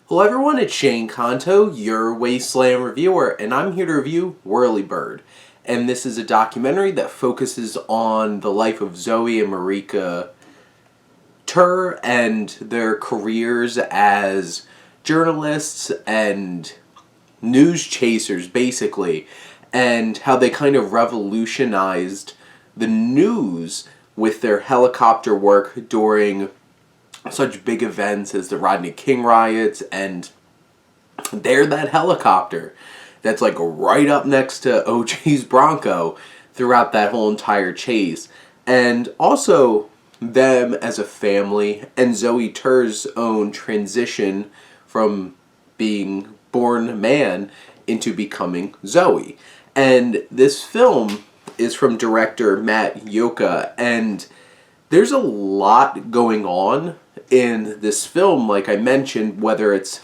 Hello everyone, it's Shane Kanto, your Wasteland reviewer, and I'm here to review Whirlybird. And this is a documentary that focuses on the life of Zoe and Marika Tur and their careers as journalists and news chasers, basically, and how they kind of revolutionized the news with their helicopter work during such big events as the Rodney King riots, and they're that helicopter that's like right up next to OJ's Bronco throughout that whole entire chase. And also them as a family and Zoe Tur's own transition from being born man into becoming Zoe. And this film is from director Matt Yoka, and there's a lot going on in this film, like I mentioned, whether it's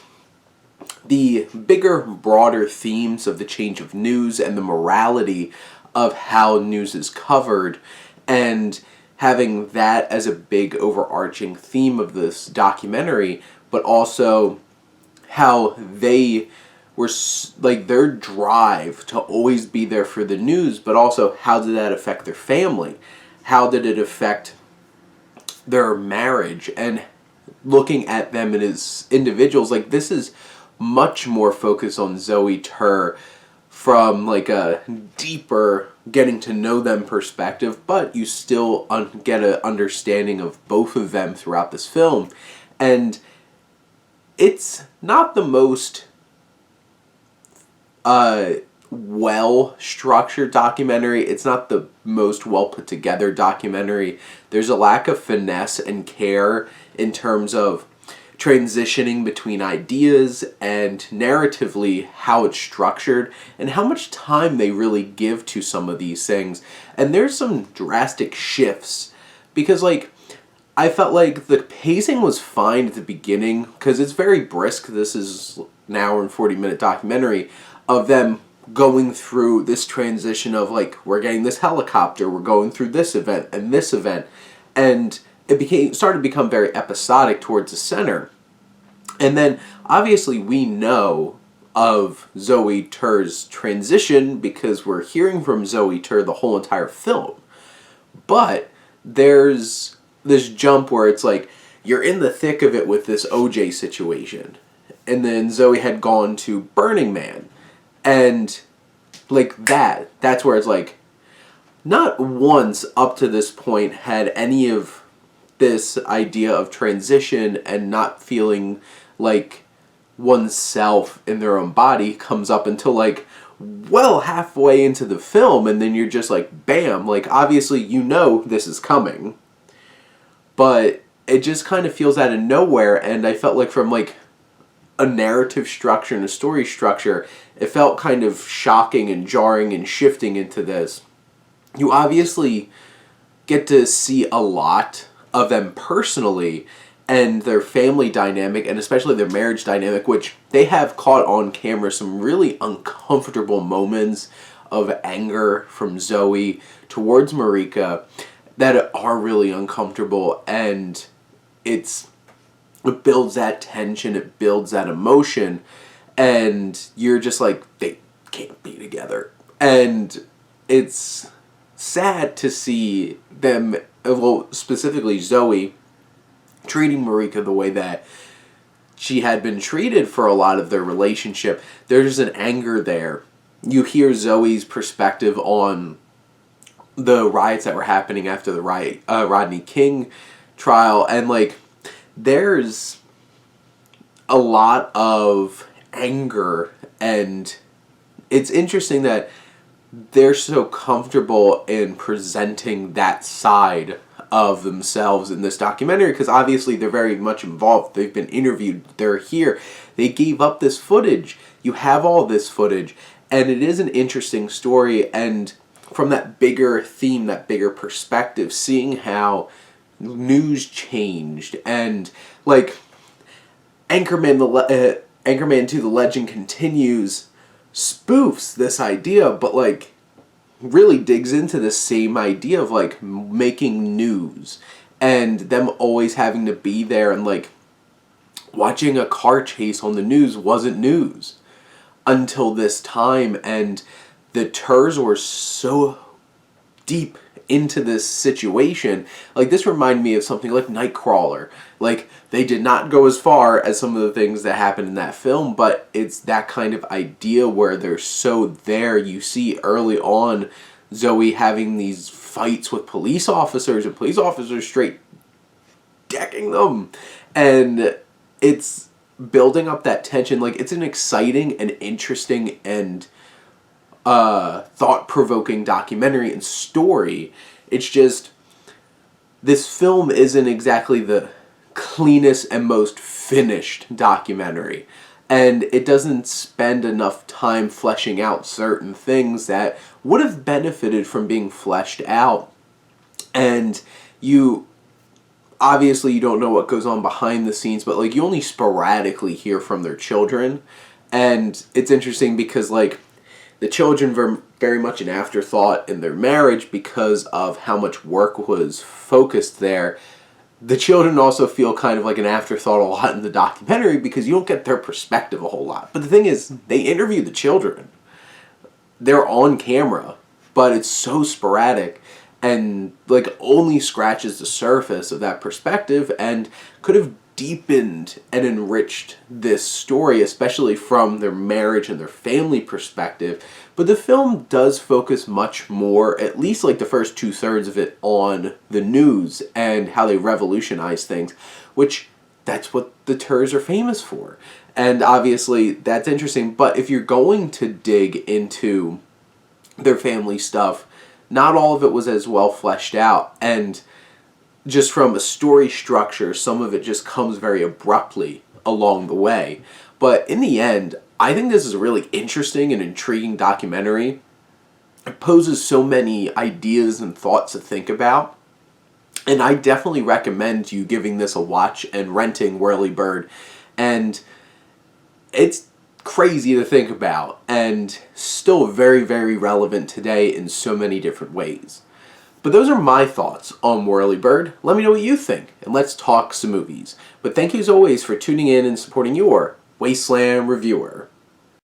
the bigger, broader themes of the change of news and the morality of how news is covered, and having that as a big overarching theme of this documentary, but also how they were, like, their drive to always be there for the news, but also how did that affect their family? How did it affect their marriage? And looking at them as individuals, like, this is much more focused on Zoe Tur from like a deeper getting to know them perspective, but you still get an understanding of both of them throughout this film. And it's not the most well structured documentary. It's not the most well put together documentary. There's a lack of finesse and care in terms of transitioning between ideas and narratively how it's structured and how much time they really give to some of these things. And there's some drastic shifts because, like, I felt like the pacing was fine at the beginning because it's very brisk. This is an hour and 40-minute documentary of them going through this transition of, like, we're getting this helicopter, we're going through this event and this event, and it started to become very episodic towards the center. And then obviously we know of Zoe Tur's transition because we're hearing from Zoe Tur the whole entire film. But there's this jump where it's like you're in the thick of it with this OJ situation, and then Zoe had gone to Burning Man, and like that's where it's like not once up to this point had any of this idea of transition and not feeling like oneself in their own body comes up until like well halfway into the film, and then you're just like bam, like obviously you know this is coming, but it just kind of feels out of nowhere. And I felt like from like a narrative structure and a story structure, it felt kind of shocking and jarring and shifting into this. You obviously get to see a lot of them personally and their family dynamic, and especially their marriage dynamic, which they have caught on camera some really uncomfortable moments of anger from Zoe towards Marika that are really uncomfortable, and it builds that tension, it builds that emotion, and you're just like, they can't be together. And it's sad to see them, well, specifically Zoe, treating Marika the way that she had been treated for a lot of their relationship. There's an anger there. You hear Zoe's perspective on the riots that were happening after the Rodney King trial, and like there's a lot of anger, and it's interesting that they're so comfortable in presenting that side of themselves in this documentary because obviously they're very much involved. They've been interviewed. They're here. They gave up this footage. You have all this footage, and it is an interesting story. And from that bigger theme, that bigger perspective, seeing how news changed, and like Anchorman 2: The Legend Continues spoofs this idea, but like really digs into the same idea of like making news and them always having to be there, and like watching a car chase on the news wasn't news until this time, and the Turs were so deep into this situation. Like, this reminded me of something like Nightcrawler. Like, they did not go as far as some of the things that happened in that film, but it's that kind of idea where they're so there. You see early on Zoe having these fights with police officers, and police officers straight decking them. And it's building up that tension. Like, it's an exciting and interesting and thought-provoking documentary and story. It's just, this film isn't exactly the cleanest and most finished documentary, and it doesn't spend enough time fleshing out certain things that would have benefited from being fleshed out. And you obviously, you don't know what goes on behind the scenes, but like, you only sporadically hear from their children. And it's interesting because, like, the children were very much an afterthought in their marriage because of how much work was focused there. The children also feel kind of like an afterthought a lot in the documentary because you don't get their perspective a whole lot. But the thing is, they interview the children. They're on camera, but it's so sporadic and like only scratches the surface of that perspective, and could have deepened and enriched this story, especially from their marriage and their family perspective. But the film does focus much more, at least like the first 2/3 of it, on the news and how they revolutionize things, which that's what the Turs are famous for. And obviously that's interesting, but if you're going to dig into their family stuff, not all of it was as well fleshed out, and just from a story structure, some of it just comes very abruptly along the way. But in the end, I think this is a really interesting and intriguing documentary. It poses so many ideas and thoughts to think about, and I definitely recommend you giving this a watch and renting Whirlybird. And it's crazy to think about, and still very, very relevant today in so many different ways. But those are my thoughts on Whirlybird. Let me know what you think, and let's talk some movies. But thank you as always for tuning in and supporting your Wasteland reviewer.